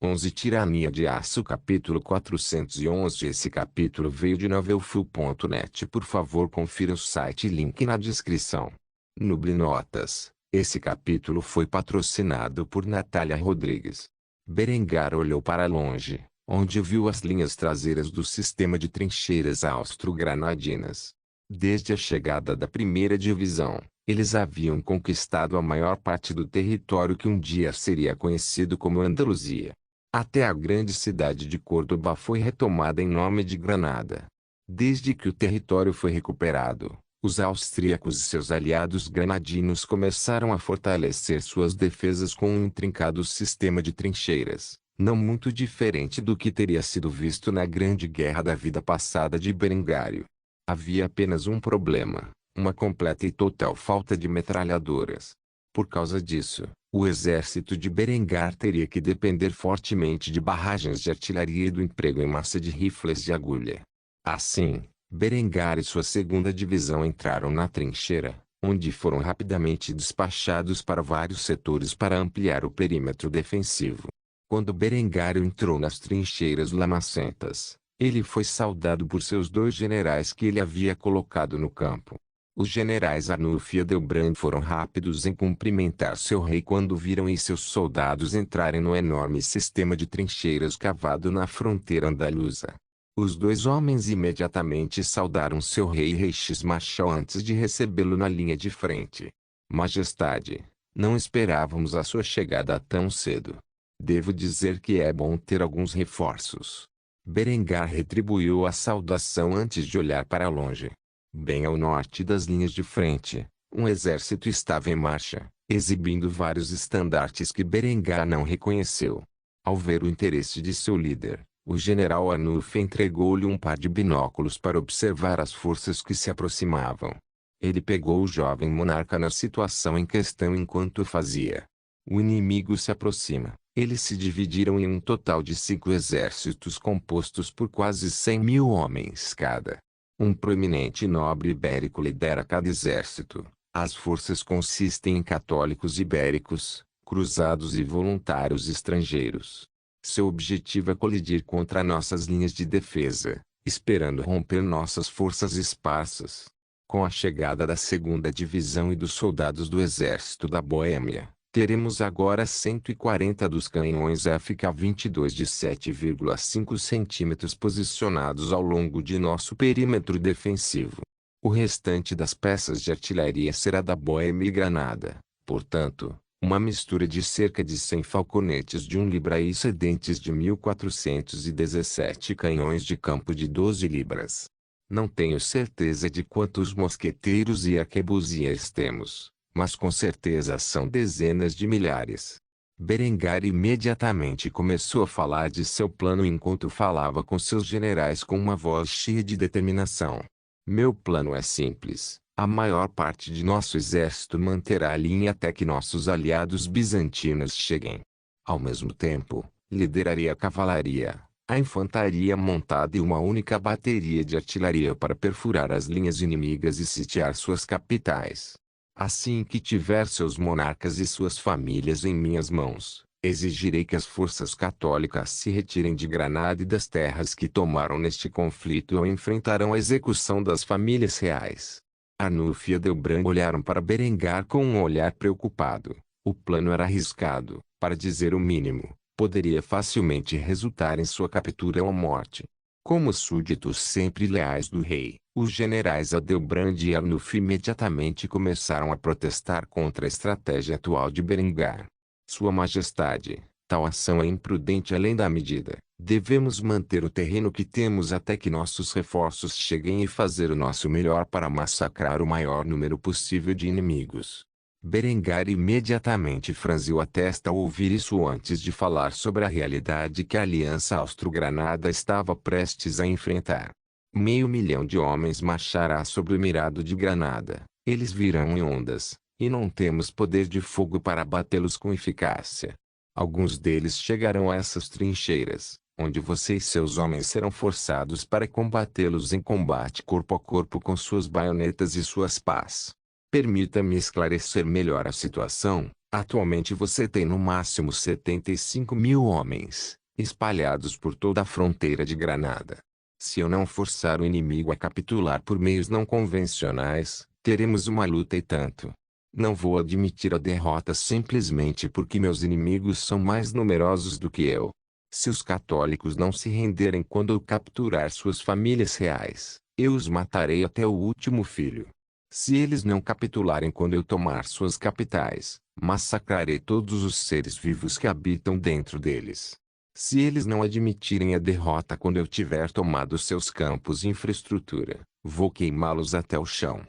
11 Tirania de Aço capítulo 411. Esse capítulo veio de novelfull.net. Por favor confira o site e link na descrição. Notas. Esse capítulo foi patrocinado por Natália Rodrigues. Berengar olhou para longe, onde viu as linhas traseiras do sistema de trincheiras austro-granadinas. Desde a chegada da primeira divisão, eles haviam conquistado a maior parte do território que um dia seria conhecido como Andaluzia. Até a grande cidade de Córdoba foi retomada em nome de Granada. Desde que o território foi recuperado, os austríacos e seus aliados granadinos começaram a fortalecer suas defesas com um intrincado sistema de trincheiras, não muito diferente do que teria sido visto na Grande Guerra da Vida Passada de Berengário. Havia apenas um problema: uma completa e total falta de metralhadoras. Por causa disso, o exército de Berengar teria que depender fortemente de barragens de artilharia e do emprego em massa de rifles de agulha. Assim, Berengar e sua segunda divisão entraram na trincheira, onde foram rapidamente despachados para vários setores para ampliar o perímetro defensivo. Quando Berengário entrou nas trincheiras lamacentas, ele foi saudado por seus dois generais que ele havia colocado no campo. Os generais Arnulfo e Adelbrand foram rápidos em cumprimentar seu rei quando viram seus soldados entrarem no enorme sistema de trincheiras cavado na fronteira andaluza. Os dois homens imediatamente saudaram seu rei Reixes Machel antes de recebê-lo na linha de frente. Majestade, não esperávamos a sua chegada tão cedo. Devo dizer que é bom ter alguns reforços. Berengar retribuiu a saudação antes de olhar para longe. Bem ao norte das linhas de frente, um exército estava em marcha, exibindo vários estandartes que Berengar não reconheceu. Ao ver o interesse de seu líder, o general Arnulfo entregou-lhe um par de binóculos para observar as forças que se aproximavam. Ele pegou o jovem monarca na situação em questão enquanto o fazia. O inimigo se aproxima. Eles se dividiram em um total de 5 exércitos compostos por quase 100.000 homens cada. Um proeminente nobre ibérico lidera cada exército. As forças consistem em católicos ibéricos, cruzados e voluntários estrangeiros. Seu objetivo é colidir contra nossas linhas de defesa, esperando romper nossas forças esparsas. Com a chegada da segunda divisão e dos soldados do exército da Boêmia, teremos agora 140 dos canhões FK-22 de 7,5 cm posicionados ao longo de nosso perímetro defensivo. O restante das peças de artilharia será da Boêmia e Granada, portanto, uma mistura de cerca de 100 falconetes de 1 libra e excedentes de 1.417 canhões de campo de 12 libras. Não tenho certeza de quantos mosqueteiros e arquebusiers temos, mas com certeza são dezenas de milhares. Berengar imediatamente começou a falar de seu plano enquanto falava com seus generais com uma voz cheia de determinação. Meu plano é simples. A maior parte de nosso exército manterá a linha até que nossos aliados bizantinos cheguem. Ao mesmo tempo, lideraria a cavalaria, a infantaria montada e uma única bateria de artilharia para perfurar as linhas inimigas e sitiar suas capitais. Assim que tiver seus monarcas e suas famílias em minhas mãos, exigirei que as forças católicas se retirem de Granada e das terras que tomaram neste conflito ou enfrentarão a execução das famílias reais. Arnulfo e Adelbrand olharam para Berengar com um olhar preocupado. O plano era arriscado, para dizer o mínimo, poderia facilmente resultar em sua captura ou morte. Como súditos sempre leais do rei, os generais Adelbrand e Arnulfo imediatamente começaram a protestar contra a estratégia atual de Berengar. Sua Majestade, tal ação é imprudente além da medida. Devemos manter o terreno que temos até que nossos reforços cheguem e fazer o nosso melhor para massacrar o maior número possível de inimigos. Berengar imediatamente franziu a testa ao ouvir isso antes de falar sobre a realidade que a aliança Austro-Granada estava prestes a enfrentar. 500.000 de homens marchará sobre o Emirado de Granada. Eles virão em ondas, e não temos poder de fogo para batê-los com eficácia. Alguns deles chegarão a essas trincheiras, onde você e seus homens serão forçados para combatê-los em combate corpo a corpo com suas baionetas e suas pás. Permita-me esclarecer melhor a situação. Atualmente você tem no máximo 75 mil homens, espalhados por toda a fronteira de Granada. Se eu não forçar o inimigo a capitular por meios não convencionais, teremos uma luta e tanto. Não vou admitir a derrota simplesmente porque meus inimigos são mais numerosos do que eu. Se os católicos não se renderem quando eu capturar suas famílias reais, eu os matarei até o último filho. Se eles não capitularem quando eu tomar suas capitais, massacrarei todos os seres vivos que habitam dentro deles. Se eles não admitirem a derrota quando eu tiver tomado seus campos e infraestrutura, vou queimá-los até o chão.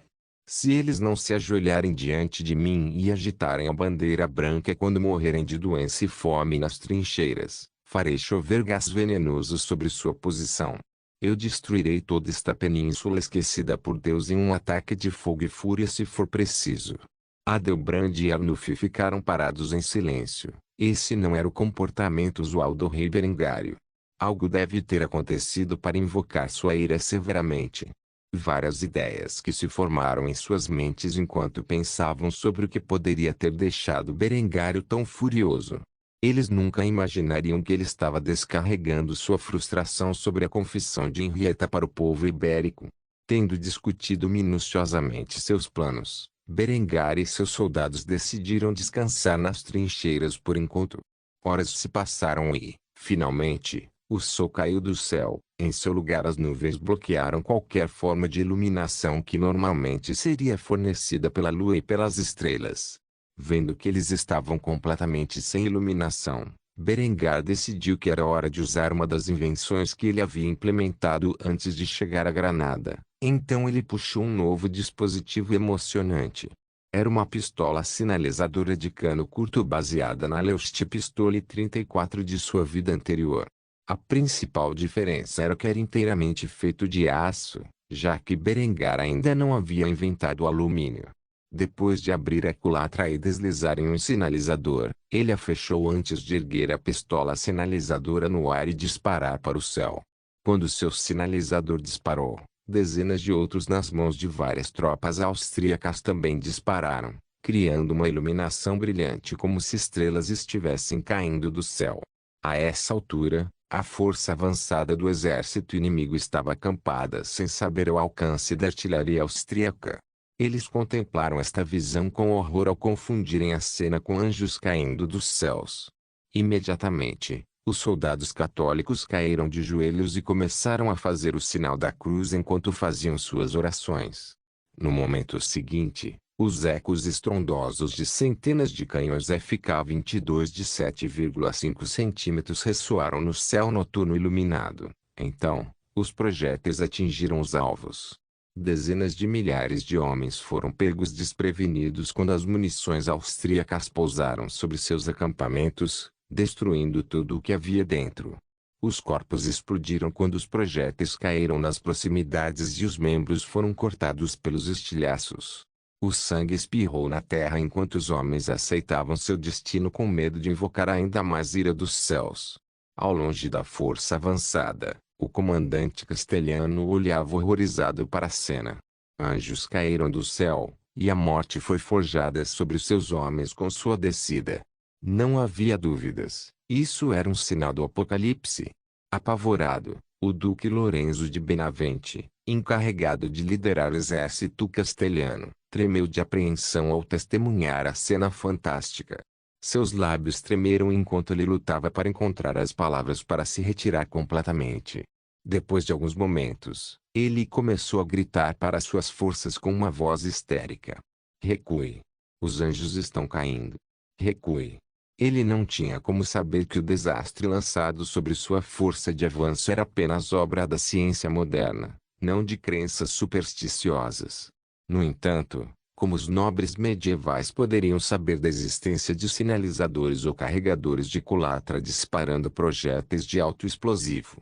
Se eles não se ajoelharem diante de mim e agitarem a bandeira branca quando morrerem de doença e fome nas trincheiras, farei chover gás venenoso sobre sua posição. Eu destruirei toda esta península esquecida por Deus em um ataque de fogo e fúria se for preciso. Adelbrand e Arnulf ficaram parados em silêncio. Esse não era o comportamento usual do rei Berengário. Algo deve ter acontecido para invocar sua ira severamente. Várias ideias que se formaram em suas mentes enquanto pensavam sobre o que poderia ter deixado Berengário tão furioso. Eles nunca imaginariam que ele estava descarregando sua frustração sobre a confissão de Henrietta para o povo ibérico. Tendo discutido minuciosamente seus planos, Berengário e seus soldados decidiram descansar nas trincheiras por enquanto. Horas se passaram e, finalmente, o sol caiu do céu. Em seu lugar as nuvens bloquearam qualquer forma de iluminação que normalmente seria fornecida pela lua e pelas estrelas. Vendo que eles estavam completamente sem iluminação, Berengar decidiu que era hora de usar uma das invenções que ele havia implementado antes de chegar a Granada. Então ele puxou um novo dispositivo emocionante. Era uma pistola sinalizadora de cano curto baseada na Leucht Pistole 34 de sua vida anterior. A principal diferença era que era inteiramente feito de aço, já que Berengar ainda não havia inventado o alumínio. Depois de abrir a culatra e deslizar em um sinalizador, ele a fechou antes de erguer a pistola sinalizadora no ar e disparar para o céu. Quando seu sinalizador disparou, dezenas de outros nas mãos de várias tropas austríacas também dispararam, criando uma iluminação brilhante como se estrelas estivessem caindo do céu. A essa altura, a força avançada do exército inimigo estava acampada sem saber o alcance da artilharia austríaca. Eles contemplaram esta visão com horror ao confundirem a cena com anjos caindo dos céus. Imediatamente, os soldados católicos caíram de joelhos e começaram a fazer o sinal da cruz enquanto faziam suas orações. No momento seguinte, os ecos estrondosos de centenas de canhões FK-22 de 7,5 centímetros ressoaram no céu noturno iluminado. Então, os projéteis atingiram os alvos. Dezenas de milhares de homens foram pegos desprevenidos quando as munições austríacas pousaram sobre seus acampamentos, destruindo tudo o que havia dentro. Os corpos explodiram quando os projéteis caíram nas proximidades e os membros foram cortados pelos estilhaços. O sangue espirrou na terra enquanto os homens aceitavam seu destino com medo de invocar ainda mais ira dos céus. Ao longe da força avançada, o comandante castelhano olhava horrorizado para a cena. Anjos caíram do céu, e a morte foi forjada sobre seus homens com sua descida. Não havia dúvidas, isso era um sinal do Apocalipse. Apavorado, o duque Lorenzo de Benavente, encarregado de liderar o exército castelhano, tremeu de apreensão ao testemunhar a cena fantástica. Seus lábios tremeram enquanto ele lutava para encontrar as palavras para se retirar completamente. Depois de alguns momentos, ele começou a gritar para suas forças com uma voz histérica. Recue. Os anjos estão caindo. Recue. Ele não tinha como saber que o desastre lançado sobre sua força de avanço era apenas obra da ciência moderna, não de crenças supersticiosas. No entanto, como os nobres medievais poderiam saber da existência de sinalizadores ou carregadores de culatra disparando projéteis de alto explosivo?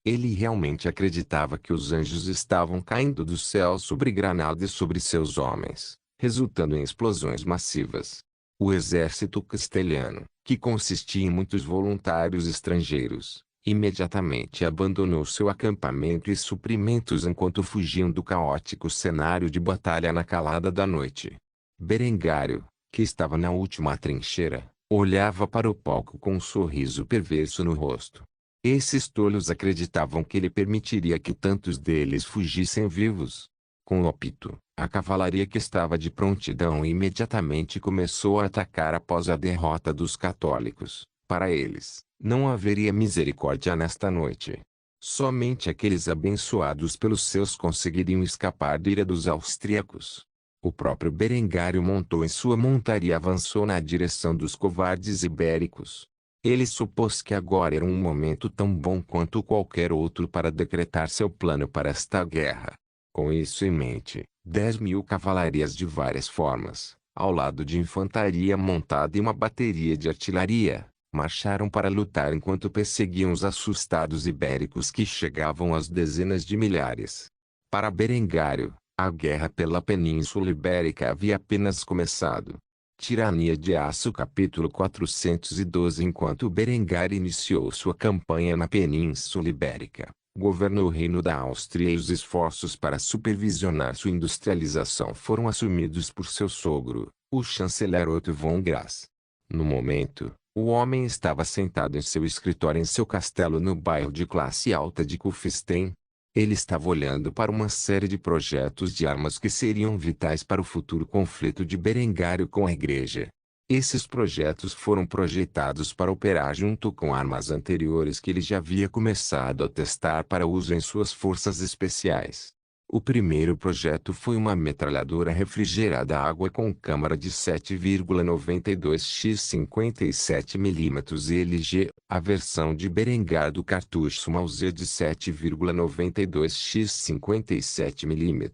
Ele realmente acreditava que os anjos estavam caindo do céu sobre Granada e sobre seus homens, resultando em explosões massivas. O exército castelhano, que consistia em muitos voluntários estrangeiros, imediatamente abandonou seu acampamento e suprimentos enquanto fugiam do caótico cenário de batalha na calada da noite. Berengário, que estava na última trincheira, olhava para o palco com um sorriso perverso no rosto. Esses tolos acreditavam que ele permitiria que tantos deles fugissem vivos. Com o apito, a cavalaria que estava de prontidão imediatamente começou a atacar após a derrota dos católicos. Para eles, não haveria misericórdia nesta noite. Somente aqueles abençoados pelos seus conseguiriam escapar da ira dos austríacos. O próprio Berengário montou em sua montaria e avançou na direção dos covardes ibéricos. Ele supôs que agora era um momento tão bom quanto qualquer outro para decretar seu plano para esta guerra. Com isso em mente, 10.000 cavalarias de várias formas, ao lado de infantaria montada e uma bateria de artilharia, marcharam para lutar enquanto perseguiam os assustados ibéricos que chegavam às dezenas de milhares. Para Berengário, a guerra pela Península Ibérica havia apenas começado. Tirania de Aço capítulo 412. Enquanto Berengário iniciou sua campanha na Península Ibérica, governou o Reino da Áustria e os esforços para supervisionar sua industrialização foram assumidos por seu sogro, o chanceler Otto von Graz. No momento, o homem estava sentado em seu escritório em seu castelo no bairro de classe alta de Kufstein. Ele estava olhando para uma série de projetos de armas que seriam vitais para o futuro conflito de Berengário com a Igreja. Esses projetos foram projetados para operar junto com armas anteriores que ele já havia começado a testar para uso em suas forças especiais. O primeiro projeto foi uma metralhadora refrigerada a água com câmara de 7,92 x 57 mm LG, a versão de Berengar do cartucho Mauser de 7,92 x 57 mm.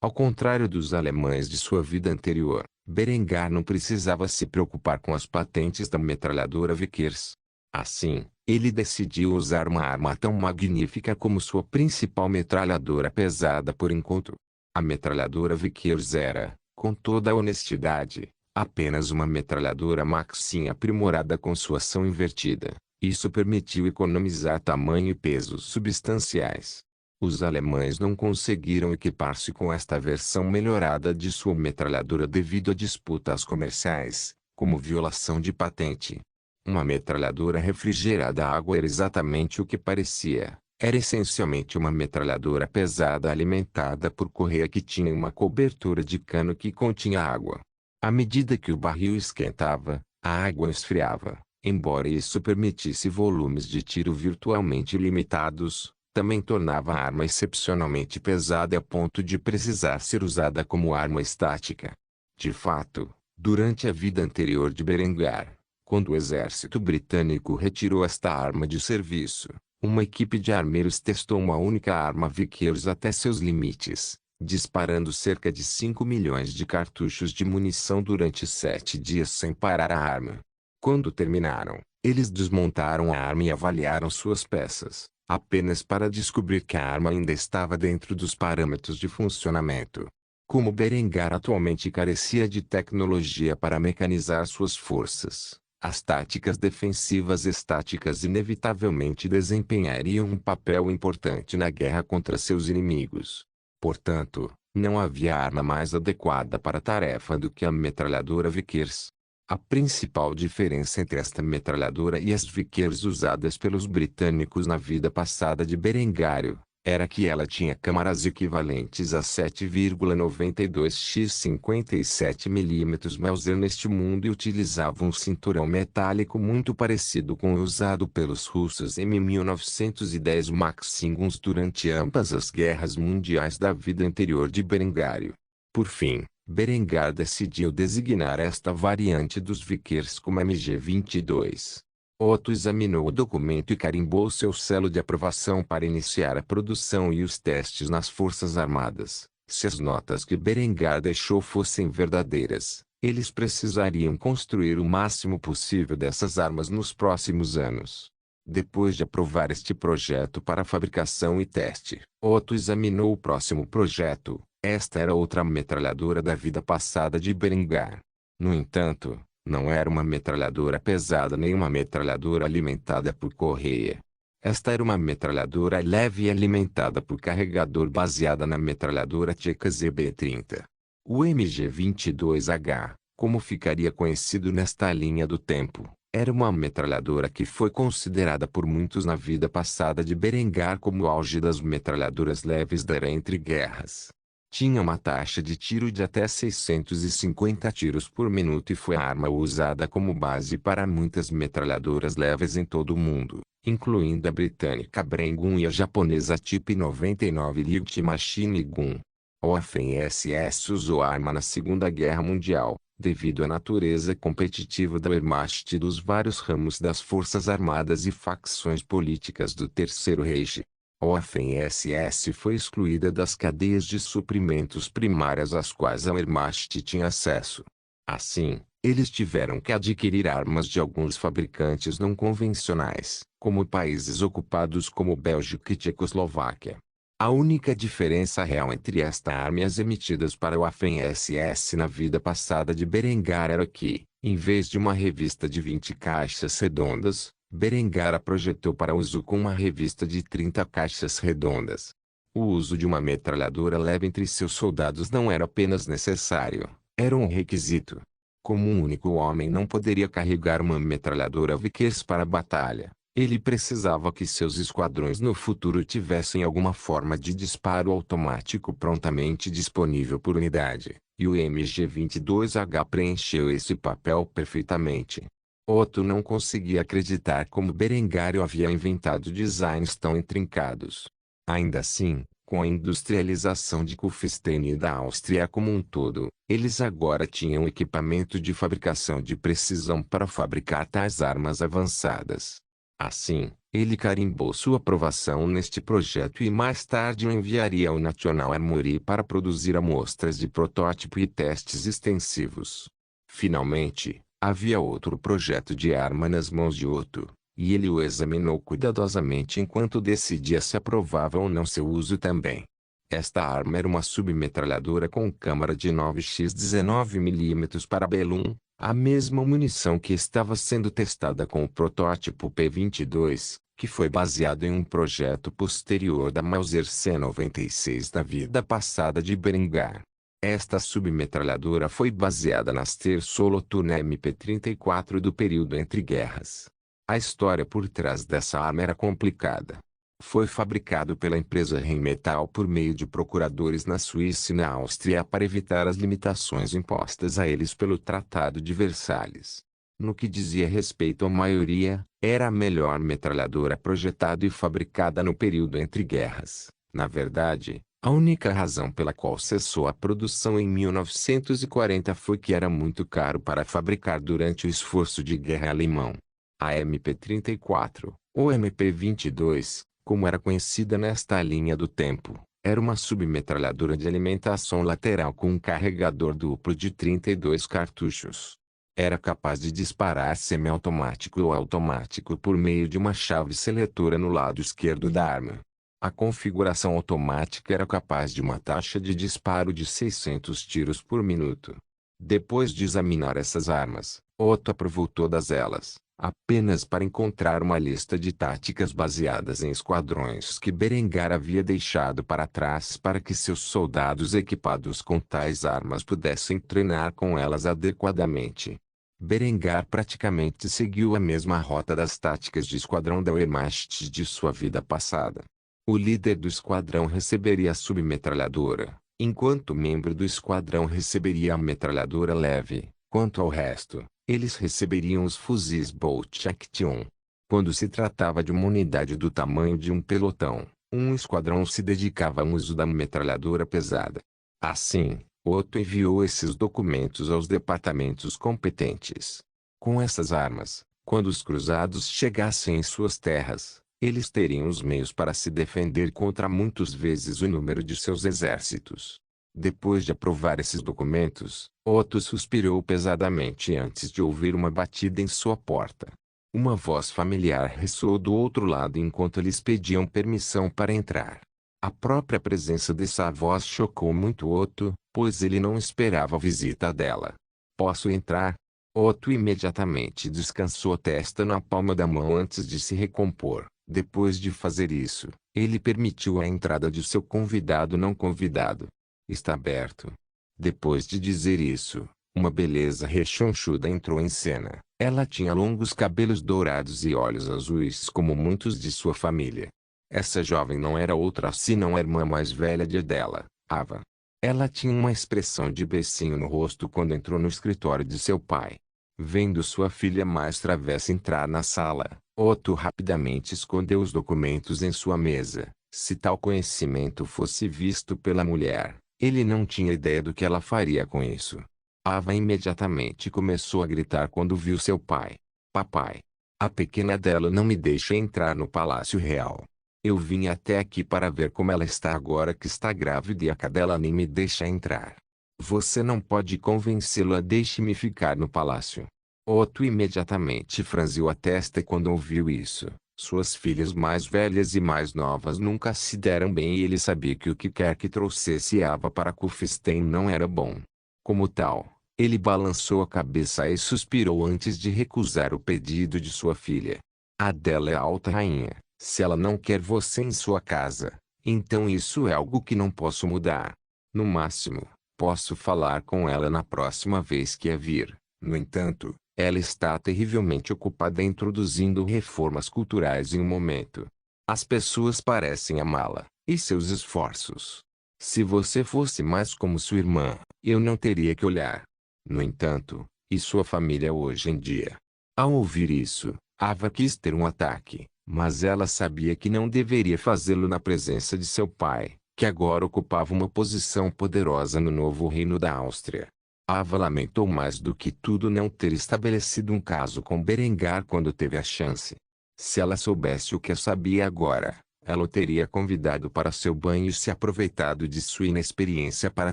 Ao contrário dos alemães de sua vida anterior, Berengar não precisava se preocupar com as patentes da metralhadora Vickers. Assim, ele decidiu usar uma arma tão magnífica como sua principal metralhadora pesada por enquanto. A metralhadora Vickers era, com toda a honestidade, apenas uma metralhadora Maxim aprimorada com sua ação invertida. Isso permitiu economizar tamanho e pesos substanciais. Os alemães não conseguiram equipar-se com esta versão melhorada de sua metralhadora devido a disputas comerciais, como violação de patente. Uma metralhadora refrigerada a água era exatamente o que parecia. Era essencialmente uma metralhadora pesada alimentada por correia que tinha uma cobertura de cano que continha água. À medida que o barril esquentava, a água esfriava. Embora isso permitisse volumes de tiro virtualmente ilimitados, também tornava a arma excepcionalmente pesada a ponto de precisar ser usada como arma estática. De fato, durante a vida anterior de Berengar, quando o exército britânico retirou esta arma de serviço, uma equipe de armeiros testou uma única arma Vickers até seus limites, disparando cerca de 5 milhões de cartuchos de munição durante 7 dias sem parar a arma. Quando terminaram, eles desmontaram a arma e avaliaram suas peças, apenas para descobrir que a arma ainda estava dentro dos parâmetros de funcionamento. Como Berengar atualmente carecia de tecnologia para mecanizar suas forças, as táticas defensivas estáticas inevitavelmente desempenhariam um papel importante na guerra contra seus inimigos. Portanto, não havia arma mais adequada para a tarefa do que a metralhadora Vickers. A principal diferença entre esta metralhadora e as Vickers usadas pelos britânicos na vida passada de Berengário, era que ela tinha câmaras equivalentes a 7,92 x 57 mm Mauser neste mundo e utilizava um cinturão metálico muito parecido com o usado pelos russos em 1910 Maxim Guns durante ambas as guerras mundiais da vida anterior de Berengário. Por fim, Berengar decidiu designar esta variante dos Vickers como MG-22. Otto examinou o documento e carimbou seu selo de aprovação para iniciar a produção e os testes nas Forças Armadas. Se as notas que Berengar deixou fossem verdadeiras, eles precisariam construir o máximo possível dessas armas nos próximos anos. Depois de aprovar este projeto para fabricação e teste, Otto examinou o próximo projeto. Esta era outra metralhadora da vida passada de Berengar. No entanto, não era uma metralhadora pesada nem uma metralhadora alimentada por correia. Esta era uma metralhadora leve e alimentada por carregador baseada na metralhadora tcheca ZB-30. O MG-22H, Como ficaria conhecido nesta linha do tempo, era uma metralhadora que foi considerada por muitos na vida passada de Berengar como o auge das metralhadoras leves da era entre guerras. Tinha uma taxa de tiro de até 650 tiros por minuto e foi a arma usada como base para muitas metralhadoras leves em todo o mundo, incluindo a britânica Bren Gun e a japonesa Type 99 Light Machine Gun. A Waffen-SS usou a arma na Segunda Guerra Mundial, devido à natureza competitiva da Wehrmacht e dos vários ramos das forças armadas e facções políticas do Terceiro Reich. A Waffen-SS foi excluída das cadeias de suprimentos primárias às quais a Wehrmacht tinha acesso. Assim, eles tiveram que adquirir armas de alguns fabricantes não convencionais, como países ocupados como Bélgica e Tchecoslováquia. A única diferença real entre esta arma e as emitidas para o Waffen-SS na vida passada de Berengar era que, em vez de uma revista de 20 caixas redondas, Berengar a projetou para uso com uma revista de 30 caixas redondas. O uso de uma metralhadora leve entre seus soldados não era apenas necessário, era um requisito. Como um único homem não poderia carregar uma metralhadora Vickers para a batalha, ele precisava que seus esquadrões no futuro tivessem alguma forma de disparo automático prontamente disponível por unidade, e o MG-22H preencheu esse papel perfeitamente. Otto não conseguia acreditar como Berengar havia inventado designs tão intrincados. Ainda assim, com a industrialização de Kufstein e da Áustria como um todo, eles agora tinham equipamento de fabricação de precisão para fabricar tais armas avançadas. Assim, ele carimbou sua aprovação neste projeto e mais tarde o enviaria ao National Armory para produzir amostras de protótipo e testes extensivos. Finalmente, havia outro projeto de arma nas mãos de Otto, e ele o examinou cuidadosamente enquanto decidia se aprovava ou não seu uso também. Esta arma era uma submetralhadora com câmara de 9x 19mm para Belum, a mesma munição que estava sendo testada com o protótipo P-22, que foi baseado em um projeto posterior da Mauser C-96 da vida passada de Berengar. Esta submetralhadora foi baseada nas Ter-Solothurn MP-34 do período entre guerras. A história por trás dessa arma era complicada. Foi fabricado pela empresa Rheinmetall por meio de procuradores na Suíça e na Áustria para evitar as limitações impostas a eles pelo Tratado de Versalhes. No que dizia respeito à maioria, era a melhor metralhadora projetada e fabricada no período entre guerras. Na verdade, a única razão pela qual cessou a produção em 1940 foi que era muito caro para fabricar durante o esforço de guerra alemão. A MP-34, ou MP-22, como era conhecida nesta linha do tempo, era uma submetralhadora de alimentação lateral com um carregador duplo de 32 cartuchos. Era capaz de disparar semiautomático ou automático por meio de uma chave seletora no lado esquerdo da arma. A configuração automática era capaz de uma taxa de disparo de 600 tiros por minuto. Depois de examinar essas armas, Otto aprovou todas elas, apenas para encontrar uma lista de táticas baseadas em esquadrões que Berengar havia deixado para trás para que seus soldados equipados com tais armas pudessem treinar com elas adequadamente. Berengar praticamente seguiu a mesma rota das táticas de esquadrão da Wehrmacht de sua vida passada. O líder do esquadrão receberia a submetralhadora, enquanto o membro do esquadrão receberia a metralhadora leve. Quanto ao resto, eles receberiam os fuzis Bolt Action. Quando se tratava de uma unidade do tamanho de um pelotão, um esquadrão se dedicava ao uso da metralhadora pesada. Assim, Otto enviou esses documentos aos departamentos competentes. Com essas armas, quando os cruzados chegassem em suas terras, eles teriam os meios para se defender contra muitas vezes o número de seus exércitos. Depois de aprovar esses documentos, Otto suspirou pesadamente antes de ouvir uma batida em sua porta. Uma voz familiar ressoou do outro lado enquanto eles pediam permissão para entrar. A própria presença dessa voz chocou muito Otto, pois ele não esperava a visita dela. "Posso entrar?" Otto imediatamente descansou a testa na palma da mão antes de se recompor. Depois de fazer isso, ele permitiu a entrada de seu convidado não convidado. "Está aberto." Depois de dizer isso, Uma beleza rechonchuda entrou em cena. Ela tinha longos cabelos dourados e olhos azuis como muitos de sua família. Essa jovem não era outra senão a irmã mais velha de Adela, Ava. Ela tinha uma expressão de beicinho no rosto quando entrou no escritório de seu pai. Vendo sua filha mais travessa entrar na sala, Otto rapidamente escondeu os documentos em sua mesa. Se tal conhecimento fosse visto pela mulher, ele não tinha ideia do que ela faria com isso. Ava imediatamente começou a gritar quando viu seu pai. Papai! A pequena dela não me deixa entrar no Palácio Real. Eu vim até aqui para ver como ela está agora que está grávida e a cadela nem me deixa entrar. Você não pode convencê-la, deixe-me ficar no palácio. Otto imediatamente franziu a testa quando ouviu isso. Suas filhas mais velhas e mais novas nunca se deram bem e ele sabia que o que quer que trouxesse Ava para Kufstein não era bom. Como tal, ele balançou a cabeça e suspirou antes de recusar o pedido de sua filha. Adela é a alta rainha. Se ela não quer você em sua casa, então isso é algo que não posso mudar. No máximo, posso falar com ela na próxima vez que a vir. No entanto, ela está terrivelmente ocupada introduzindo reformas culturais em um momento. As pessoas parecem amá-la, e seus esforços. Se você fosse mais como sua irmã, eu não teria que olhar. No entanto, e sua família hoje em dia? Ao ouvir isso, Ava quis ter um ataque, mas ela sabia que não deveria fazê-lo na presença de seu pai, que agora ocupava uma posição poderosa no novo reino da Áustria. Ava lamentou mais do que tudo não ter estabelecido um caso com Berengar quando teve a chance. Se ela soubesse o que sabia agora, ela o teria convidado para seu banho e se aproveitado de sua inexperiência para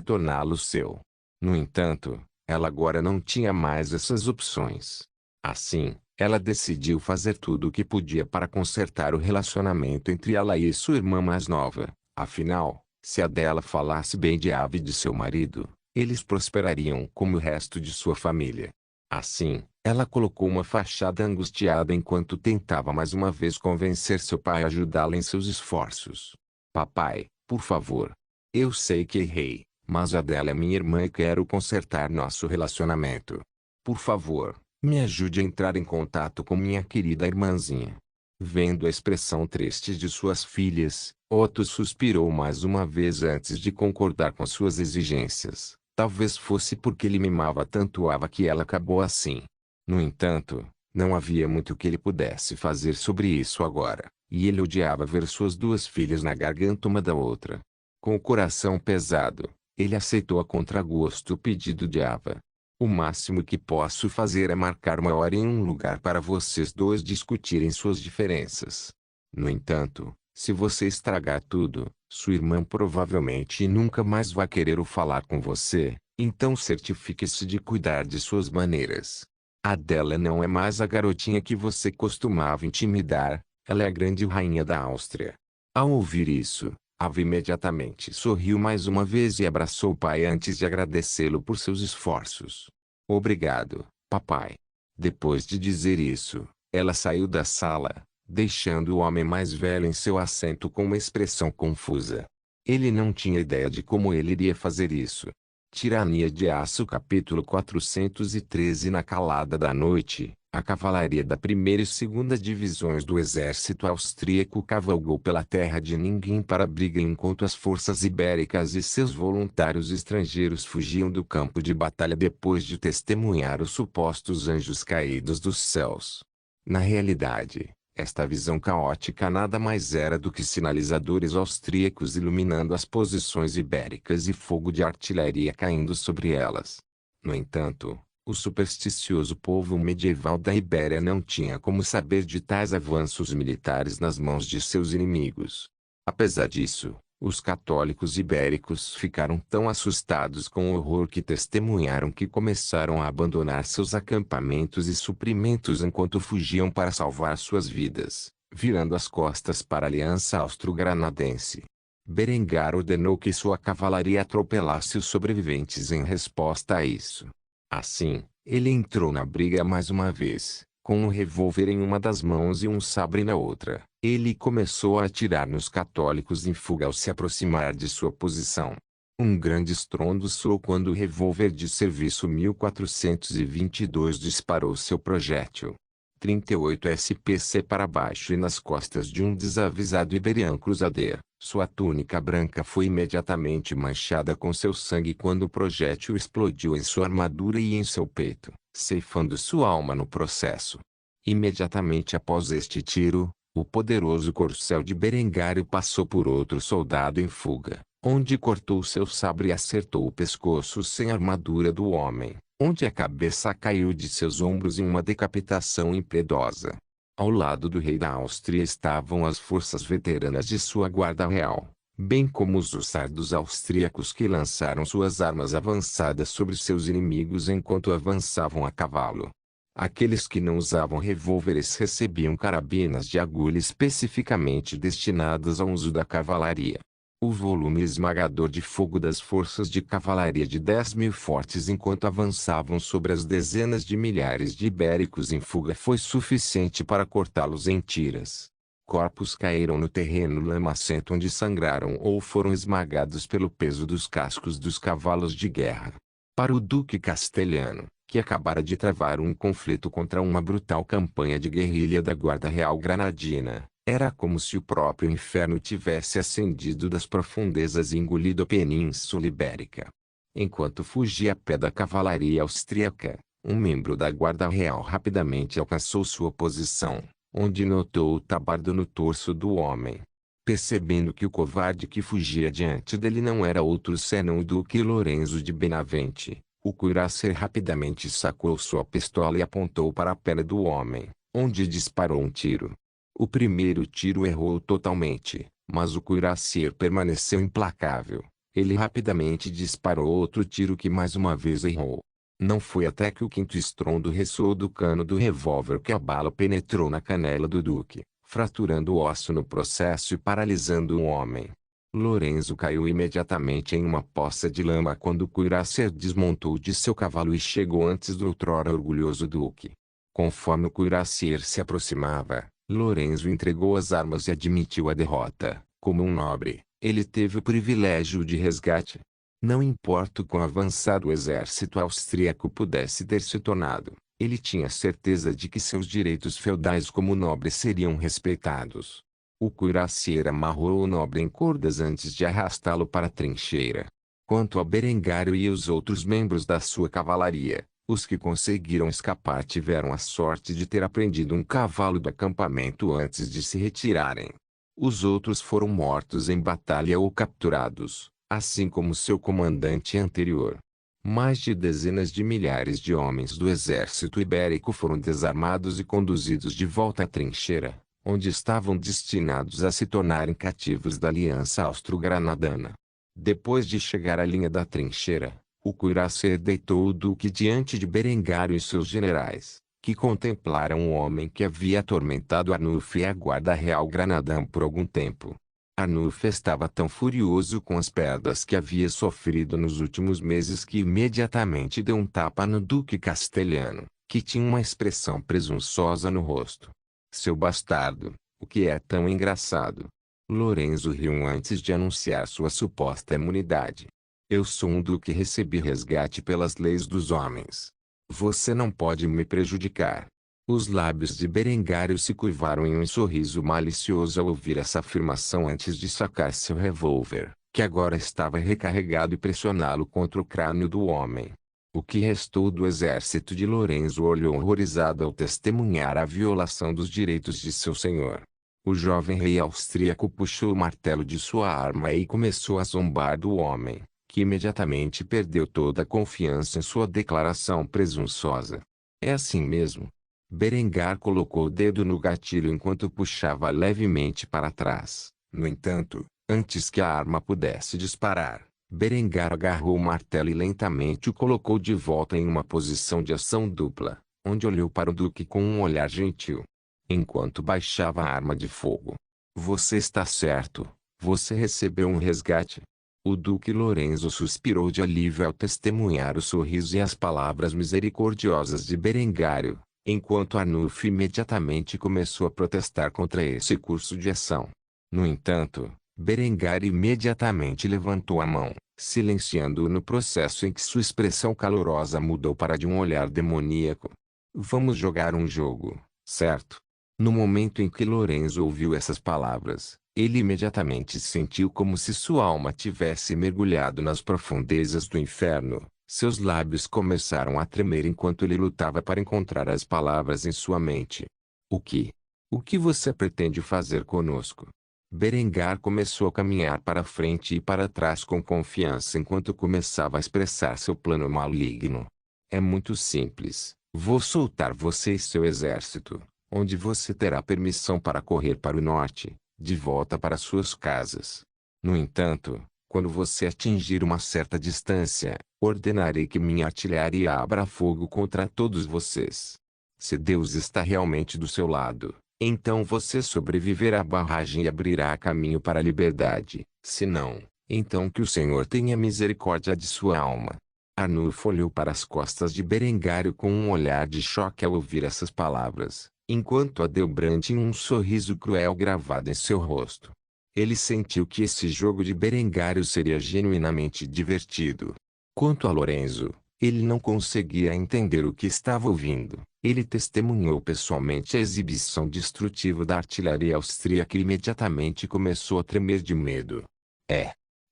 torná-lo seu. No entanto, ela agora não tinha mais essas opções. Assim, ela decidiu fazer tudo o que podia para consertar o relacionamento entre ela e sua irmã mais nova. Afinal, se a dela falasse bem de Ava e de seu marido, eles prosperariam como o resto de sua família. Assim, ela colocou uma fachada angustiada enquanto tentava mais uma vez convencer seu pai a ajudá-la em seus esforços. Papai, por favor. Eu sei que errei, mas Adela é minha irmã e quero consertar nosso relacionamento. Por favor, me ajude a entrar em contato com minha querida irmãzinha. Vendo a expressão triste de suas filhas, Otto suspirou mais uma vez antes de concordar com suas exigências. Talvez fosse porque ele mimava tanto Ava que ela acabou assim. No entanto, não havia muito que ele pudesse fazer sobre isso agora, e ele odiava ver suas duas filhas na garganta uma da outra. Com o coração pesado, ele aceitou a contragosto o pedido de Ava. O máximo que posso fazer é marcar uma hora em um lugar para vocês dois discutirem suas diferenças. No entanto, se você estragar tudo, sua irmã provavelmente nunca mais vai querer falar com você, então certifique-se de cuidar de suas maneiras. Adela não é mais a garotinha que você costumava intimidar, ela é a grande rainha da Áustria. Ao ouvir isso, Ava imediatamente sorriu mais uma vez e abraçou o pai antes de agradecê-lo por seus esforços. Obrigado, papai. Depois de dizer isso, ela saiu da sala, deixando o homem mais velho em seu assento com uma expressão confusa. Ele não tinha ideia de como ele iria fazer isso. Tirania de Aço capítulo 413. Na calada da noite, a cavalaria da primeira e segunda divisões do exército austríaco cavalgou pela terra de ninguém para a briga enquanto as forças ibéricas e seus voluntários estrangeiros fugiam do campo de batalha depois de testemunhar os supostos anjos caídos dos céus. Na realidade, esta visão caótica nada mais era do que sinalizadores austríacos iluminando as posições ibéricas e fogo de artilharia caindo sobre elas. No entanto, o supersticioso povo medieval da Ibéria não tinha como saber de tais avanços militares nas mãos de seus inimigos. Apesar disso, os católicos ibéricos ficaram tão assustados com o horror que testemunharam que começaram a abandonar seus acampamentos e suprimentos enquanto fugiam para salvar suas vidas, virando as costas para a aliança austro-granadense. Berengar ordenou que sua cavalaria atropelasse os sobreviventes em resposta a isso. Assim, ele entrou na briga mais uma vez, com um revólver em uma das mãos e um sabre na outra. Ele começou a atirar nos católicos em fuga ao se aproximar de sua posição. Um grande estrondo soou quando o revólver de serviço 1422 disparou seu projétil. 38 SPC para baixo e nas costas de um desavisado Iberian Crusader. Sua túnica branca foi imediatamente manchada com seu sangue quando o projétil explodiu em sua armadura e em seu peito, ceifando sua alma no processo. Imediatamente após este tiro, o poderoso corcel de Berengário passou por outro soldado em fuga, onde cortou seu sabre e acertou o pescoço sem armadura do homem, onde a cabeça caiu de seus ombros em uma decapitação impiedosa. Ao lado do rei da Áustria estavam as forças veteranas de sua guarda real, bem como os hussardos austríacos que lançaram suas armas avançadas sobre seus inimigos enquanto avançavam a cavalo. Aqueles que não usavam revólveres recebiam carabinas de agulha especificamente destinadas ao uso da cavalaria. O volume esmagador de fogo das forças de cavalaria de 10.000 fortes enquanto avançavam sobre as dezenas de milhares de ibéricos em fuga foi suficiente para cortá-los em tiras. Corpos caíram no terreno lamacento onde sangraram ou foram esmagados pelo peso dos cascos dos cavalos de guerra. Para o duque castelhano, que acabara de travar um conflito contra uma brutal campanha de guerrilha da Guarda Real Granadina, era como se o próprio inferno tivesse ascendido das profundezas e engolido a Península Ibérica. Enquanto fugia a pé da cavalaria austríaca, um membro da Guarda Real rapidamente alcançou sua posição, onde notou o tabardo no torso do homem. Percebendo que o covarde que fugia diante dele não era outro senão o Duque Lorenzo de Benavente, o cuirassier rapidamente sacou sua pistola e apontou para a perna do homem, onde disparou um tiro. O primeiro tiro errou totalmente, mas o cuirassier permaneceu implacável. Ele rapidamente disparou outro tiro que mais uma vez errou. Não foi até que o quinto estrondo ressoou do cano do revólver que a bala penetrou na canela do duque, fraturando o osso no processo e paralisando o homem. Lorenzo caiu imediatamente em uma poça de lama quando o cuirassier desmontou de seu cavalo e chegou antes do outrora orgulhoso duque. Conforme o cuirassier se aproximava, Lorenzo entregou as armas e admitiu a derrota. Como um nobre, ele teve o privilégio de resgate. Não importa o quão avançado o exército austríaco pudesse ter se tornado, ele tinha certeza de que seus direitos feudais como nobre seriam respeitados. O cuirassier amarrou o nobre em cordas antes de arrastá-lo para a trincheira. Quanto a Berengário e os outros membros da sua cavalaria, os que conseguiram escapar tiveram a sorte de ter aprendido um cavalo do acampamento antes de se retirarem. Os outros foram mortos em batalha ou capturados, assim como seu comandante anterior. Mais de dezenas de milhares de homens do exército ibérico foram desarmados e conduzidos de volta à trincheira, onde estavam destinados a se tornarem cativos da aliança austro-granadana. Depois de chegar à linha da trincheira, o cuirassier deitou o duque diante de Berengário e seus generais, que contemplaram o homem que havia atormentado Arnulfo e a guarda real granadã por algum tempo. Arnulfo estava tão furioso com as perdas que havia sofrido nos últimos meses que imediatamente deu um tapa no duque castelhano, que tinha uma expressão presunçosa no rosto. Seu bastardo, o que é tão engraçado? Lorenzo riu antes de anunciar sua suposta imunidade. Eu sou um duque e recebi resgate pelas leis dos homens. Você não pode me prejudicar. Os lábios de Berengário se curvaram em um sorriso malicioso ao ouvir essa afirmação antes de sacar seu revólver, que agora estava recarregado e pressioná-lo contra o crânio do homem. O que restou do exército de Lorenzo olhou horrorizado ao testemunhar a violação dos direitos de seu senhor. O jovem rei austríaco puxou o martelo de sua arma e começou a zombar do homem, que imediatamente perdeu toda a confiança em sua declaração presunçosa. É assim mesmo. Berengar colocou o dedo no gatilho enquanto puxava levemente para trás. No entanto, antes que a arma pudesse disparar, Berengar agarrou o martelo e lentamente o colocou de volta em uma posição de ação dupla, onde olhou para o duque com um olhar gentil, enquanto baixava a arma de fogo. Você está certo. Você recebeu um resgate. O duque Lorenzo suspirou de alívio ao testemunhar o sorriso e as palavras misericordiosas de Berengário, enquanto Arnulfo imediatamente começou a protestar contra esse curso de ação. No entanto, Berengário imediatamente levantou a mão, silenciando-o no processo em que sua expressão calorosa mudou para de um olhar demoníaco. Vamos jogar um jogo, certo? No momento em que Lorenzo ouviu essas palavras, ele imediatamente sentiu como se sua alma tivesse mergulhado nas profundezas do inferno. Seus lábios começaram a tremer enquanto ele lutava para encontrar as palavras em sua mente. O que? O que você pretende fazer conosco? Berengar começou a caminhar para frente e para trás com confiança enquanto começava a expressar seu plano maligno. É muito simples. Vou soltar você e seu exército, onde você terá permissão para correr para o norte, de volta para suas casas. No entanto, quando você atingir uma certa distância, ordenarei que minha artilharia abra fogo contra todos vocês. Se Deus está realmente do seu lado, então você sobreviverá à barragem e abrirá caminho para a liberdade. Se não, então que o Senhor tenha misericórdia de sua alma. Arnulfo olhou para as costas de Berengário com um olhar de choque ao ouvir essas palavras, enquanto Adelbrand tinha um sorriso cruel gravado em seu rosto. Ele sentiu que esse jogo de Berengário seria genuinamente divertido. Quanto a Lorenzo, ele não conseguia entender o que estava ouvindo. Ele testemunhou pessoalmente a exibição destrutiva da artilharia austríaca e imediatamente começou a tremer de medo.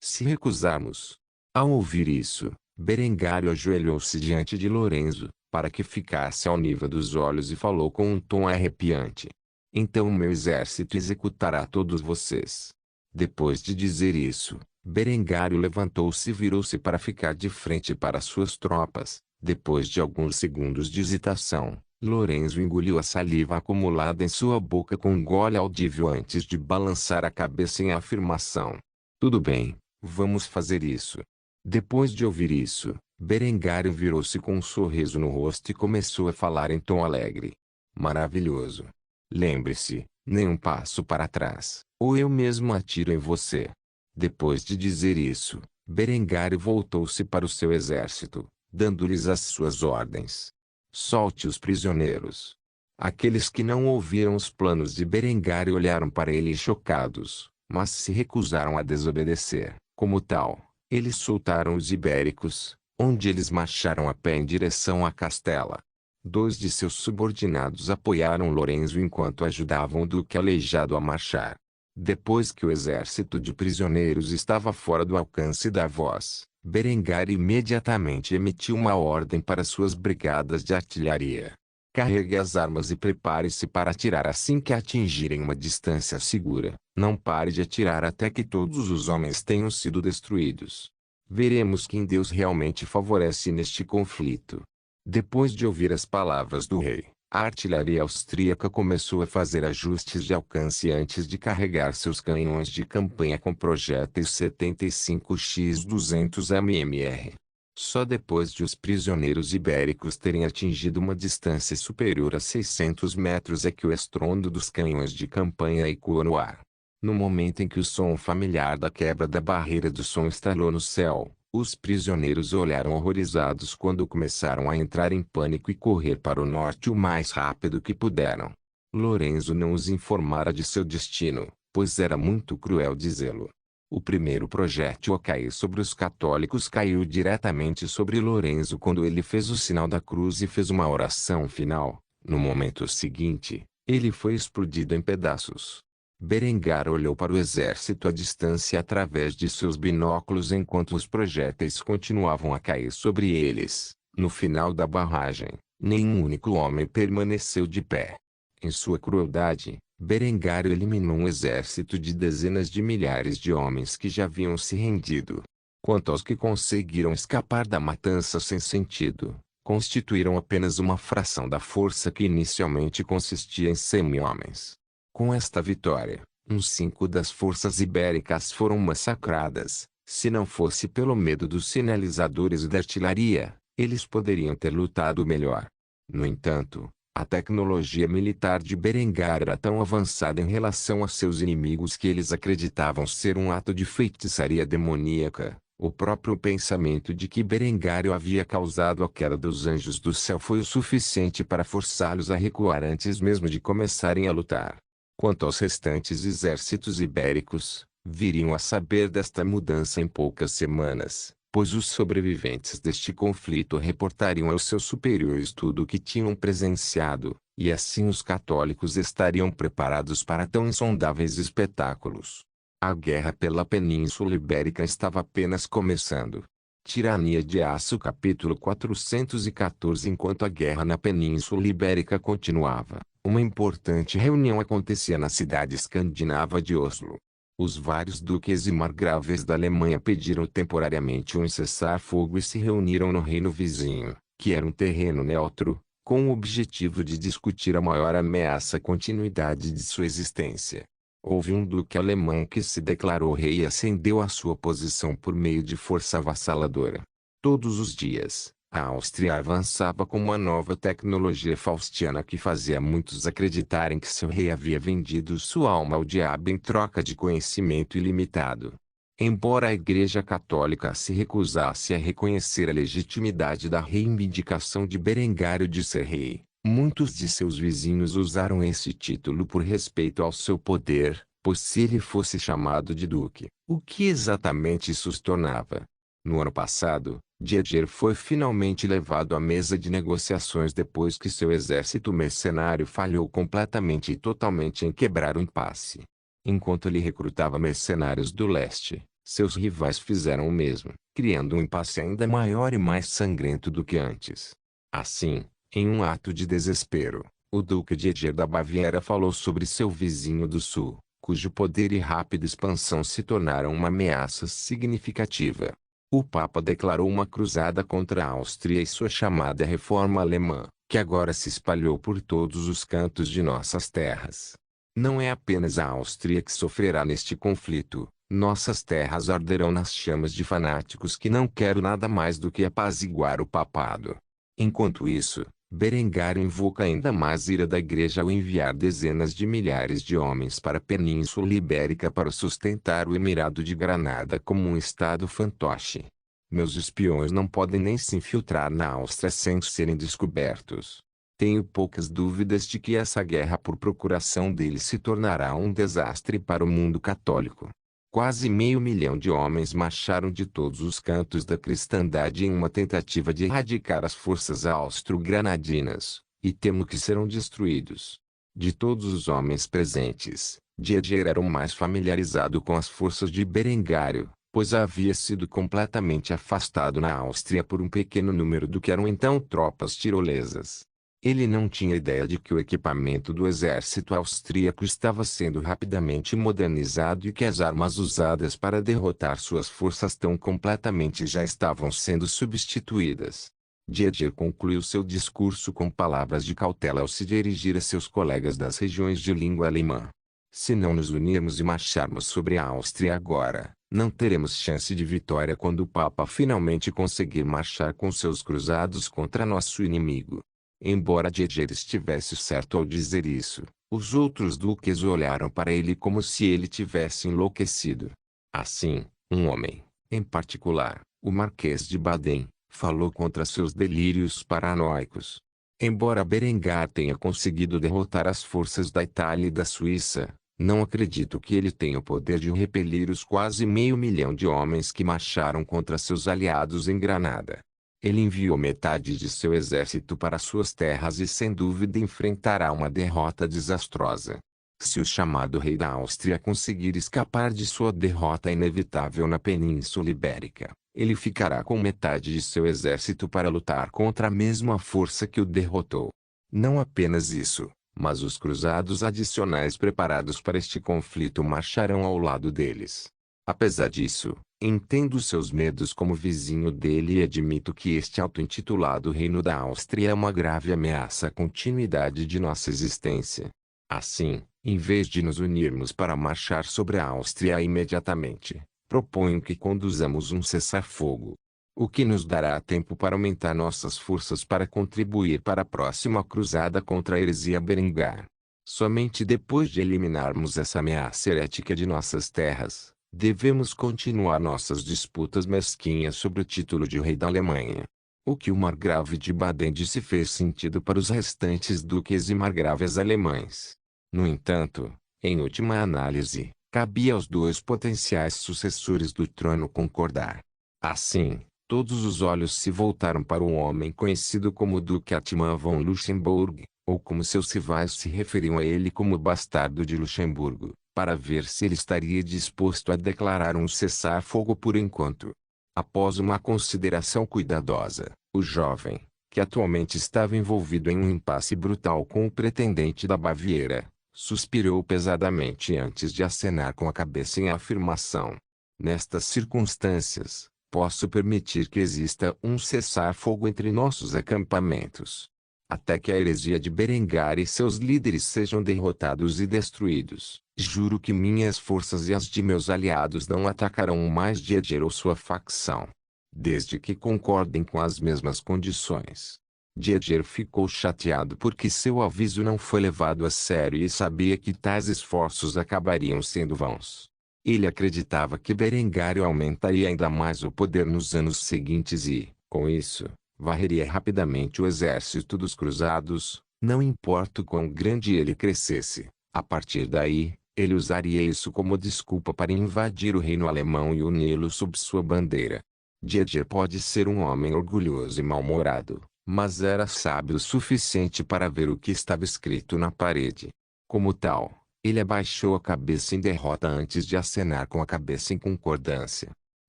Se recusarmos. Ao ouvir isso, Berengário ajoelhou-se diante de Lorenzo, para que ficasse ao nível dos olhos e falou com um tom arrepiante. Então o meu exército executará todos vocês. Depois de dizer isso, Berengário levantou-se e virou-se para ficar de frente para suas tropas. Depois de alguns segundos de hesitação, Lorenzo engoliu a saliva acumulada em sua boca com um gole audível antes de balançar a cabeça em afirmação. Tudo bem, vamos fazer isso. Depois de ouvir isso, Berengário virou-se com um sorriso no rosto e começou a falar em tom alegre. Maravilhoso. Lembre-se, nenhum passo para trás, ou eu mesmo atiro em você. Depois de dizer isso, Berengário voltou-se para o seu exército, dando-lhes as suas ordens. Solte os prisioneiros. Aqueles que não ouviram os planos de Berengário olharam para ele chocados, mas se recusaram a desobedecer. Como tal, eles soltaram os ibéricos, onde eles marcharam a pé em direção à Castela. 2 de seus subordinados apoiaram Lorenzo enquanto ajudavam o duque aleijado a marchar. Depois que o exército de prisioneiros estava fora do alcance da voz, Berengário imediatamente emitiu uma ordem para suas brigadas de artilharia. Carregue as armas e prepare-se para atirar assim que atingirem uma distância segura. Não pare de atirar até que todos os homens tenham sido destruídos. Veremos quem Deus realmente favorece neste conflito. Depois de ouvir as palavras do rei, a artilharia austríaca começou a fazer ajustes de alcance antes de carregar seus canhões de campanha com projéteis 75x 200 mmr. Só depois de os prisioneiros ibéricos terem atingido uma distância superior a 600 metros é que o estrondo dos canhões de campanha ecoou no ar. No momento em que o som familiar da quebra da barreira do som estralou no céu, os prisioneiros olharam horrorizados quando começaram a entrar em pânico e correr para o norte o mais rápido que puderam. Lorenzo não os informara de seu destino, pois era muito cruel dizê-lo. O primeiro projétil a cair sobre os católicos caiu diretamente sobre Lorenzo quando ele fez o sinal da cruz e fez uma oração final. No momento seguinte, ele foi explodido em pedaços. Berengar olhou para o exército à distância através de seus binóculos enquanto os projéteis continuavam a cair sobre eles. No final da barragem, nenhum único homem permaneceu de pé. Em sua crueldade, Berengário eliminou um exército de dezenas de milhares de homens que já haviam se rendido. Quanto aos que conseguiram escapar da matança sem sentido, constituíram apenas uma fração da força que inicialmente consistia em 100.000 homens. Com esta vitória, uns 5 das forças ibéricas foram massacradas. Se não fosse pelo medo dos sinalizadores e da artilharia, eles poderiam ter lutado melhor. No entanto, a tecnologia militar de Berengar era tão avançada em relação a seus inimigos que eles acreditavam ser um ato de feitiçaria demoníaca. O próprio pensamento de que Berengário havia causado a queda dos anjos do céu foi o suficiente para forçá-los a recuar antes mesmo de começarem a lutar. Quanto aos restantes exércitos ibéricos, Viriam a saber desta mudança em poucas semanas, pois os sobreviventes deste conflito reportariam aos seus superiores tudo o que tinham presenciado, e assim os católicos estariam preparados para tão insondáveis espetáculos. A guerra pela Península Ibérica estava apenas começando. Tirania de Aço capítulo 414. Enquanto a guerra na Península Ibérica continuava, uma importante reunião acontecia na cidade escandinava de Oslo. Os vários duques e margraves da Alemanha pediram temporariamente um cessar-fogo e se reuniram no reino vizinho, que era um terreno neutro, com o objetivo de discutir a maior ameaça à continuidade de sua existência. Houve um duque alemão que se declarou rei e ascendeu à sua posição por meio de força avassaladora. Todos os dias, a Áustria avançava com uma nova tecnologia faustiana que fazia muitos acreditarem que seu rei havia vendido sua alma ao diabo em troca de conhecimento ilimitado. Embora a Igreja Católica se recusasse a reconhecer a legitimidade da reivindicação de Berengário de ser rei, muitos de seus vizinhos usaram esse título por respeito ao seu poder, pois se ele fosse chamado de duque, o que exatamente isso os tornava? No ano passado, Dieter foi finalmente levado à mesa de negociações depois que seu exército mercenário falhou completamente e totalmente em quebrar o impasse. Enquanto ele recrutava mercenários do leste, seus rivais fizeram o mesmo, criando um impasse ainda maior e mais sangrento do que antes. Assim, em um ato de desespero, o Duque de Eger da Baviera falou sobre seu vizinho do sul, cujo poder e rápida expansão se tornaram uma ameaça significativa. O Papa declarou uma cruzada contra a Áustria e sua chamada Reforma Alemã, que agora se espalhou por todos os cantos de nossas terras. Não é apenas a Áustria que sofrerá neste conflito, nossas terras arderão nas chamas de fanáticos que não querem nada mais do que apaziguar o papado. Enquanto isso, Berengário invoca ainda mais a ira da Igreja ao enviar dezenas de milhares de homens para a Península Ibérica para sustentar o Emirado de Granada como um estado fantoche. Meus espiões não podem nem se infiltrar na Áustria sem serem descobertos. Tenho poucas dúvidas de que essa guerra por procuração deles se tornará um desastre para o mundo católico. Quase 500.000 de homens marcharam de todos os cantos da cristandade em uma tentativa de erradicar as forças austro-granadinas, e temo que serão destruídos. De todos os homens presentes, Dieter era o mais familiarizado com as forças de Berengário, pois havia sido completamente afastado na Áustria por um pequeno número do que eram então tropas tirolesas. Ele não tinha ideia de que o equipamento do exército austríaco estava sendo rapidamente modernizado e que as armas usadas para derrotar suas forças tão completamente já estavam sendo substituídas. Dieter concluiu seu discurso com palavras de cautela ao se dirigir a seus colegas das regiões de língua alemã. Se não nos unirmos e marcharmos sobre a Áustria agora, não teremos chance de vitória quando o Papa finalmente conseguir marchar com seus cruzados contra nosso inimigo. Embora Dieter estivesse certo ao dizer isso, os outros duques olharam para ele como se ele tivesse enlouquecido. Assim, um homem, em particular, o Marquês de Baden, falou contra seus delírios paranoicos. Embora Berengar tenha conseguido derrotar as forças da Itália e da Suíça, não acredito que ele tenha o poder de repelir os quase 500.000 de homens que marcharam contra seus aliados em Granada. Ele enviou metade de seu exército para suas terras e sem dúvida enfrentará uma derrota desastrosa. Se o chamado rei da Áustria conseguir escapar de sua derrota inevitável na Península Ibérica, ele ficará com metade de seu exército para lutar contra a mesma força que o derrotou. Não apenas isso, mas os cruzados adicionais preparados para este conflito marcharão ao lado deles. Apesar disso, entendo seus medos como vizinho dele e admito que este auto-intitulado Reino da Áustria é uma grave ameaça à continuidade de nossa existência. Assim, em vez de nos unirmos para marchar sobre a Áustria imediatamente, proponho que conduzamos um cessar-fogo. O que nos dará tempo para aumentar nossas forças para contribuir para a próxima cruzada contra a heresia Berengar. Somente depois de eliminarmos essa ameaça herética de nossas terras, devemos continuar nossas disputas mesquinhas sobre o título de rei da Alemanha. O que o margrave de Baden disse fez sentido para os restantes duques e margraves alemães. No entanto, em última análise, Cabia aos dois potenciais sucessores do trono concordar. Assim, todos os olhos se voltaram para o homem conhecido como Duque Atman von Luxemburgo, ou como seus rivais se referiam a ele como bastardo de Luxemburgo, para ver se ele estaria disposto a declarar um cessar-fogo por enquanto. Após uma consideração cuidadosa, o jovem, que atualmente estava envolvido em um impasse brutal com o pretendente da Baviera, suspirou pesadamente antes de acenar com a cabeça em afirmação. Nestas circunstâncias, posso permitir que exista um cessar-fogo entre nossos acampamentos. Até que a heresia de Berengar e seus líderes sejam derrotados e destruídos, juro que minhas forças e as de meus aliados não atacarão mais Didier ou sua facção. Desde que concordem com as mesmas condições. Didier ficou chateado porque seu aviso não foi levado a sério e sabia que tais esforços acabariam sendo vãos. Ele acreditava que Berengário aumentaria ainda mais o poder nos anos seguintes e, com isso, varreria rapidamente o exército dos cruzados, não importa o quão grande ele crescesse. A partir daí, ele usaria isso como desculpa para invadir o reino alemão e uni-lo sob sua bandeira. Didier pode ser um homem orgulhoso e mal-humorado, mas era sábio o suficiente para ver o que estava escrito na parede. Como tal, ele abaixou a cabeça em derrota antes de acenar com a cabeça em concordância.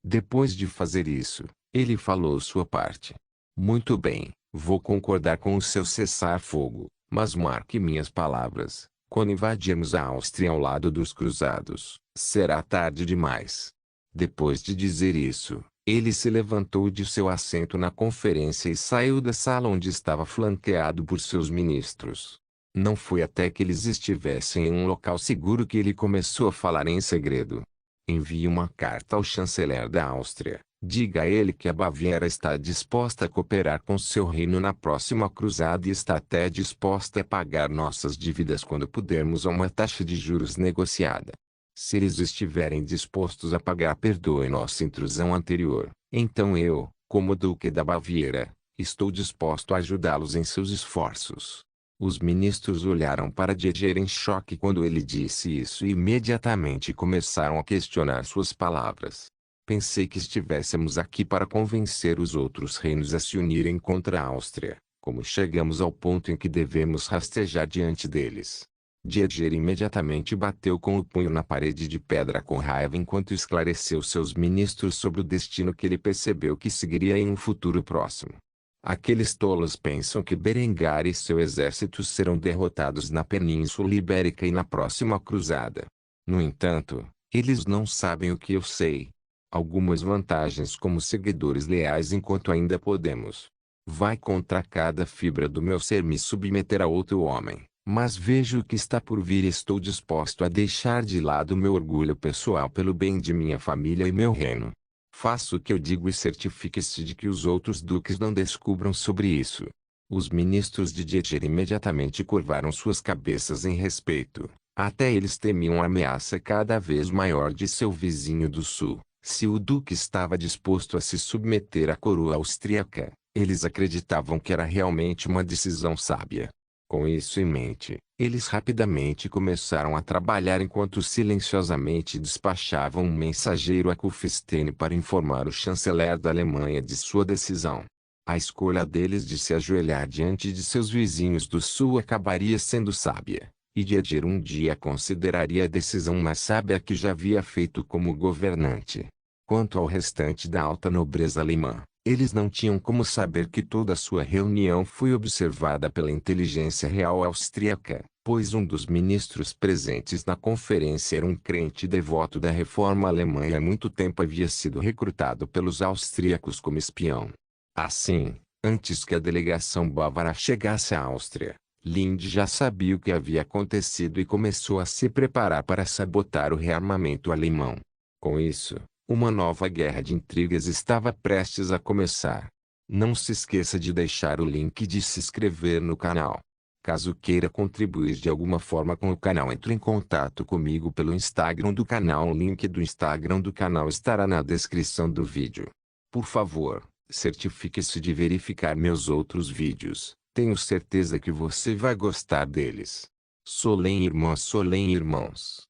Depois de fazer isso, ele falou sua parte. Muito bem, vou concordar com o seu cessar-fogo, mas marque minhas palavras. Quando invadirmos a Áustria ao lado dos cruzados, será tarde demais. Depois de dizer isso, ele se levantou de seu assento na conferência e saiu da sala onde estava flanqueado por seus ministros. Não foi até que eles estivessem em um local seguro que ele começou a falar em segredo. Envie uma carta ao chanceler da Áustria. Diga a ele que a Baviera está disposta a cooperar com seu reino na próxima cruzada e está até disposta a pagar nossas dívidas quando pudermos a uma taxa de juros negociada. Se eles estiverem dispostos a pagar, perdoe nossa intrusão anterior, então eu, como Duque da Baviera, estou disposto a ajudá-los em seus esforços. Os ministros olharam para Didier em choque quando ele disse isso e imediatamente começaram a questionar suas palavras. Pensei que estivéssemos aqui para convencer os outros reinos a se unirem contra a Áustria, como chegamos ao ponto em que devemos rastejar diante deles. Didier imediatamente bateu com o punho na parede de pedra com raiva enquanto esclareceu seus ministros sobre o destino que ele percebeu que seguiria em um futuro próximo. Aqueles tolos pensam que Berengar e seu exército serão derrotados na Península Ibérica e na próxima cruzada. No entanto, eles não sabem o que eu sei. Algumas vantagens como seguidores leais enquanto ainda podemos. Vai contra cada fibra do meu ser me submeter a outro homem, mas vejo o que está por vir e estou disposto a deixar de lado meu orgulho pessoal pelo bem de minha família e meu reino. Faça o que eu digo e certifique-se de que os outros duques não descubram sobre isso. Os ministros de Didier imediatamente curvaram suas cabeças em respeito. Até eles temiam a ameaça cada vez maior de seu vizinho do sul. Se o duque estava disposto a se submeter à coroa austríaca, eles acreditavam que era realmente uma decisão sábia. Com isso em mente, eles rapidamente começaram a trabalhar enquanto silenciosamente despachavam um mensageiro a Kufstein para informar o chanceler da Alemanha de sua decisão. A escolha deles de se ajoelhar diante de seus vizinhos do sul acabaria sendo sábia, e Didier um dia consideraria a decisão mais sábia que já havia feito como governante. Quanto ao restante da alta nobreza alemã, eles não tinham como saber que toda a sua reunião foi observada pela inteligência real austríaca, pois um dos ministros presentes na conferência era um crente devoto da reforma alemã e há muito tempo havia sido recrutado pelos austríacos como espião. Assim, antes que a delegação bávara chegasse à Áustria, Linde já sabia o que havia acontecido e começou a se preparar para sabotar o rearmamento alemão. Com isso, uma nova guerra de intrigas estava prestes a começar. Não se esqueça de deixar o link e de se inscrever no canal. Caso queira contribuir de alguma forma com o canal, entre em contato comigo pelo Instagram do canal. O link do Instagram do canal estará na descrição do vídeo. Por favor, certifique-se de verificar meus outros vídeos. Tenho certeza que você vai gostar deles. Solem irmãs, solem irmãos.